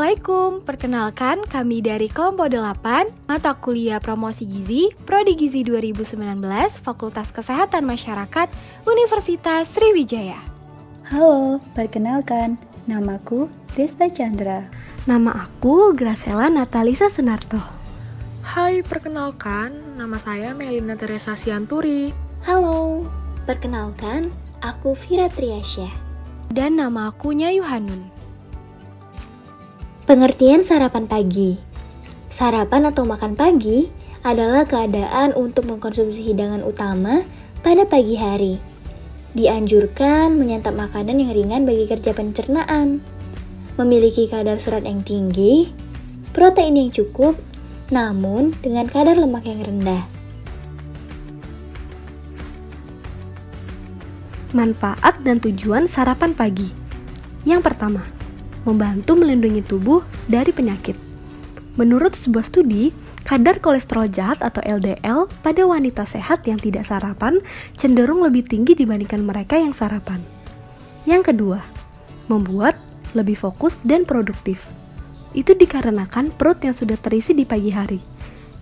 Assalamualaikum, perkenalkan kami dari kelompok 8, mata kuliah promosi gizi, Prodi Gizi 2019, Fakultas Kesehatan Masyarakat, Universitas Sriwijaya. Halo, perkenalkan, namaku Desta Chandra. Nama aku Graciela Natalisa Sunarto. Hai, perkenalkan, nama saya Melina Teresa Sianturi. Halo, perkenalkan, aku Vira Triasya. Dan nama aku Nyayu Hanun. Pengertian sarapan pagi. Sarapan atau makan pagi adalah keadaan untuk mengkonsumsi hidangan utama pada pagi hari. Dianjurkan menyantap makanan yang ringan bagi kerja pencernaan, memiliki kadar serat yang tinggi, protein yang cukup, namun dengan kadar lemak yang rendah. Manfaat dan tujuan sarapan pagi. Yang pertama, membantu melindungi tubuh dari penyakit. Menurut sebuah studi, kadar kolesterol jahat atau LDL pada wanita sehat yang tidak sarapan cenderung lebih tinggi dibandingkan mereka yang sarapan. Yang kedua, membuat lebih fokus dan produktif. Itu dikarenakan perut yang sudah terisi di pagi hari.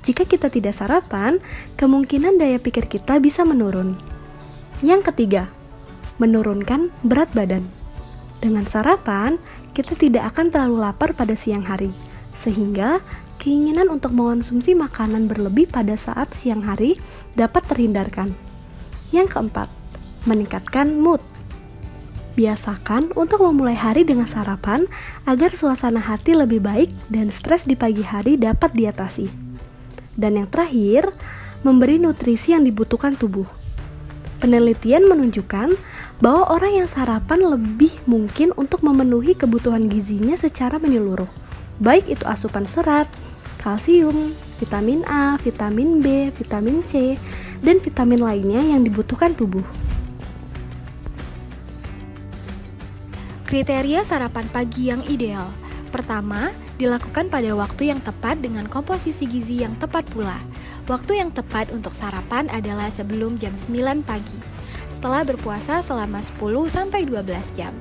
Jika kita tidak sarapan, kemungkinan daya pikir kita bisa menurun. Yang ketiga, menurunkan berat badan. Dengan sarapan, kita tidak akan terlalu lapar pada siang hari, sehingga keinginan untuk mengonsumsi makanan berlebih pada saat siang hari dapat terhindarkan. Yang keempat, meningkatkan mood. Biasakan untuk memulai hari dengan sarapan agar suasana hati lebih baik dan stres di pagi hari dapat diatasi. Dan yang terakhir, memberi nutrisi yang dibutuhkan tubuh. Penelitian menunjukkan bahwa orang yang sarapan lebih mungkin untuk memenuhi kebutuhan gizinya secara menyeluruh, baik itu asupan serat, kalsium, vitamin A, vitamin B, vitamin C, dan vitamin lainnya yang dibutuhkan tubuh. Kriteria sarapan pagi yang ideal. Pertama, dilakukan pada waktu yang tepat dengan komposisi gizi yang tepat pula. Waktu yang tepat untuk sarapan adalah sebelum jam 9 pagi. Setelah berpuasa selama 10-12 jam.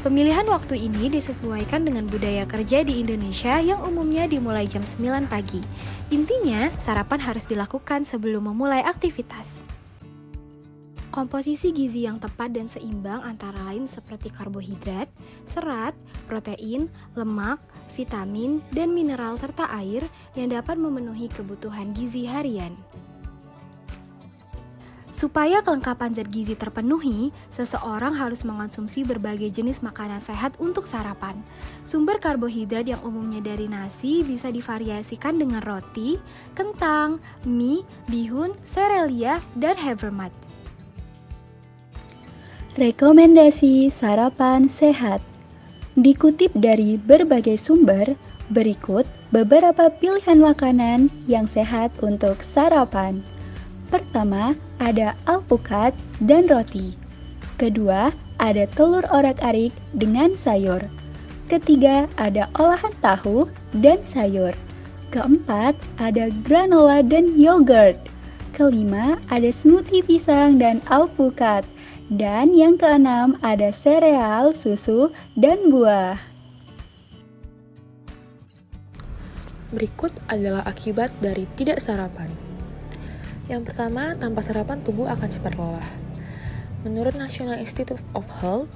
Pemilihan waktu ini disesuaikan dengan budaya kerja di Indonesia yang umumnya dimulai jam 9 pagi. Intinya, sarapan harus dilakukan sebelum memulai aktivitas. Komposisi gizi yang tepat dan seimbang antara lain seperti karbohidrat, serat, protein, lemak, vitamin, dan mineral serta air yang dapat memenuhi kebutuhan gizi harian. Supaya kelengkapan zat gizi terpenuhi, seseorang harus mengonsumsi berbagai jenis makanan sehat untuk sarapan. Sumber karbohidrat yang umumnya dari nasi bisa divariasikan dengan roti, kentang, mie, bihun, serealia, dan havermut. Rekomendasi sarapan sehat. Dikutip dari berbagai sumber, berikut beberapa pilihan makanan yang sehat untuk sarapan. Pertama, ada alpukat dan roti. Kedua, ada telur orak-arik dengan sayur. Ketiga, ada olahan tahu dan sayur. Keempat, ada granola dan yogurt. Kelima, ada smoothie pisang dan alpukat. Dan yang keenam, ada sereal, susu, dan buah. Berikut adalah akibat dari tidak sarapan. Yang pertama, tanpa sarapan tubuh akan cepat lelah. Menurut National Institute of Health,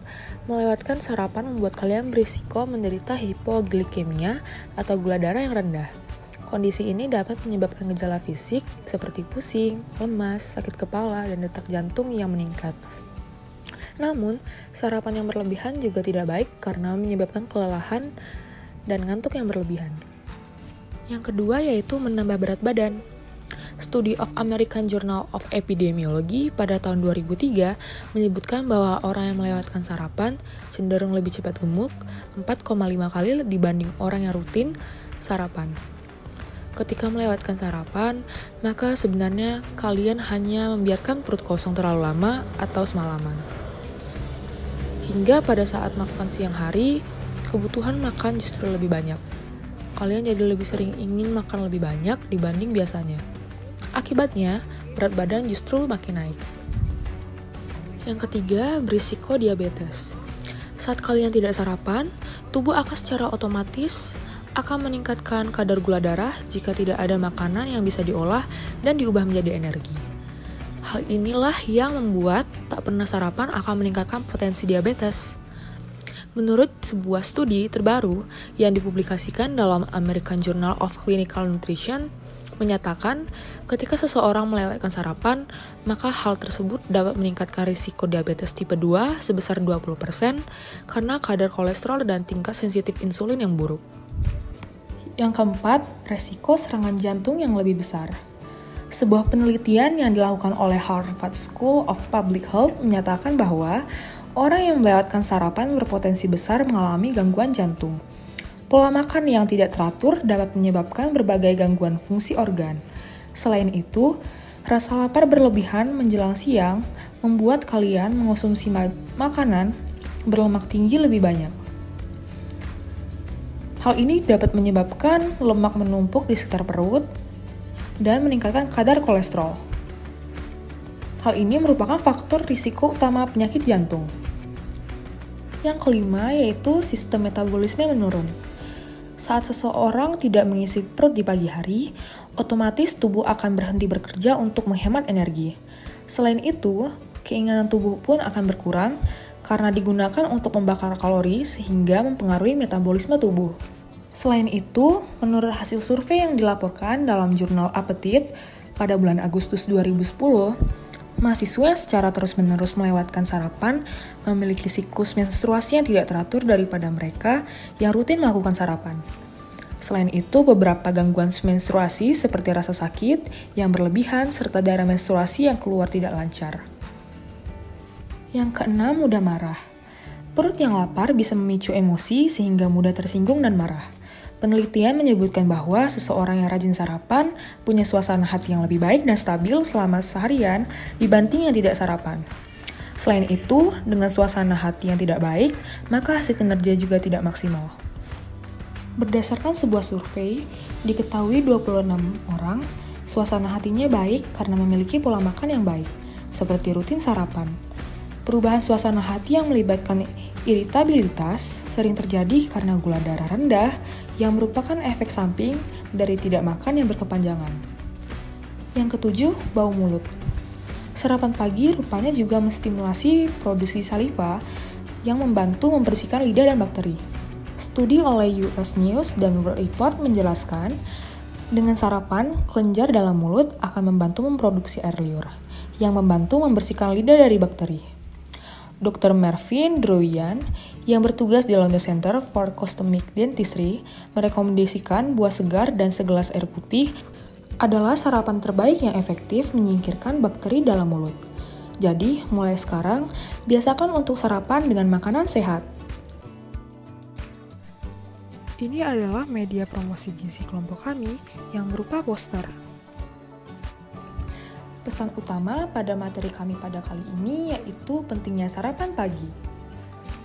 melewatkan sarapan membuat kalian berisiko menderita hipoglikemia atau gula darah yang rendah. Kondisi ini dapat menyebabkan gejala fisik seperti pusing, lemas, sakit kepala, dan detak jantung yang meningkat. Namun, sarapan yang berlebihan juga tidak baik karena menyebabkan kelelahan dan ngantuk yang berlebihan. Yang kedua yaitu menambah berat badan. Study of American Journal of Epidemiology pada tahun 2003 menyebutkan bahwa orang yang melewatkan sarapan cenderung lebih cepat gemuk 4,5 kali dibanding orang yang rutin sarapan. Ketika melewatkan sarapan, maka sebenarnya kalian hanya membiarkan perut kosong terlalu lama atau semalaman. Hingga pada saat makan siang hari, kebutuhan makan justru lebih banyak. Kalian jadi lebih sering ingin makan lebih banyak dibanding biasanya. Akibatnya, berat badan justru makin naik. Yang ketiga, berisiko diabetes. Saat kalian tidak sarapan, tubuh akan secara otomatis akan meningkatkan kadar gula darah jika tidak ada makanan yang bisa diolah dan diubah menjadi energi. Hal inilah yang membuat tak pernah sarapan akan meningkatkan potensi diabetes. Menurut sebuah studi terbaru yang dipublikasikan dalam American Journal of Clinical Nutrition, menyatakan ketika seseorang melewatkan sarapan, maka hal tersebut dapat meningkatkan risiko diabetes tipe 2 sebesar 20% karena kadar kolesterol dan tingkat sensitif insulin yang buruk. Yang keempat, resiko serangan jantung yang lebih besar. Sebuah penelitian yang dilakukan oleh Harvard School of Public Health menyatakan bahwa orang yang melewatkan sarapan berpotensi besar mengalami gangguan jantung. Pola makan yang tidak teratur dapat menyebabkan berbagai gangguan fungsi organ. Selain itu, rasa lapar berlebihan menjelang siang membuat kalian mengonsumsi makanan berlemak tinggi lebih banyak. Hal ini dapat menyebabkan lemak menumpuk di sekitar perut dan meningkatkan kadar kolesterol. Hal ini merupakan faktor risiko utama penyakit jantung. Yang kelima yaitu sistem metabolisme menurun. Saat seseorang tidak mengisi perut di pagi hari, otomatis tubuh akan berhenti bekerja untuk menghemat energi. Selain itu, keinginan tubuh pun akan berkurang karena digunakan untuk membakar kalori sehingga mempengaruhi metabolisme tubuh. Selain itu, menurut hasil survei yang dilaporkan dalam jurnal Appetite pada bulan Agustus 2010, mahasiswa yang secara terus-menerus melewatkan sarapan memiliki siklus menstruasi yang tidak teratur daripada mereka yang rutin melakukan sarapan. Selain itu, beberapa gangguan menstruasi seperti rasa sakit yang berlebihan serta darah menstruasi yang keluar tidak lancar. Yang keenam, mudah marah. Perut yang lapar bisa memicu emosi sehingga mudah tersinggung dan marah. Penelitian menyebutkan bahwa seseorang yang rajin sarapan punya suasana hati yang lebih baik dan stabil selama seharian dibanding yang tidak sarapan. Selain itu, dengan suasana hati yang tidak baik, maka hasil kinerja juga tidak maksimal. Berdasarkan sebuah survei, diketahui 26 orang suasana hatinya baik karena memiliki pola makan yang baik, seperti rutin sarapan. Perubahan suasana hati yang melibatkan iritabilitas sering terjadi karena gula darah rendah yang merupakan efek samping dari tidak makan yang berkepanjangan. Yang ketujuh, bau mulut. Sarapan pagi rupanya juga menstimulasi produksi saliva yang membantu membersihkan lidah dan bakteri. Studi oleh US News dan World Report menjelaskan, dengan sarapan, kelenjar dalam mulut akan membantu memproduksi air liur, yang membantu membersihkan lidah dari bakteri. Dr. Mervyn Drouin, yang bertugas di London Center for Cosmetic Dentistry, merekomendasikan buah segar dan segelas air putih adalah sarapan terbaik yang efektif menyingkirkan bakteri dalam mulut. Jadi, mulai sekarang, biasakan untuk sarapan dengan makanan sehat. Ini adalah media promosi gizi kelompok kami yang berupa poster. Pesan utama pada materi kami pada kali ini yaitu pentingnya sarapan pagi.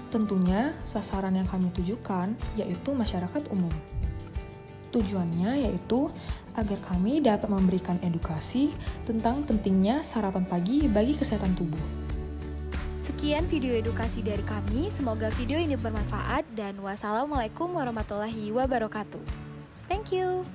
Tentunya, sasaran yang kami tujukan yaitu masyarakat umum. Tujuannya yaitu agar kami dapat memberikan edukasi tentang pentingnya sarapan pagi bagi kesehatan tubuh. Sekian video edukasi dari kami, semoga video ini bermanfaat dan wassalamualaikum warahmatullahi wabarakatuh. Thank you.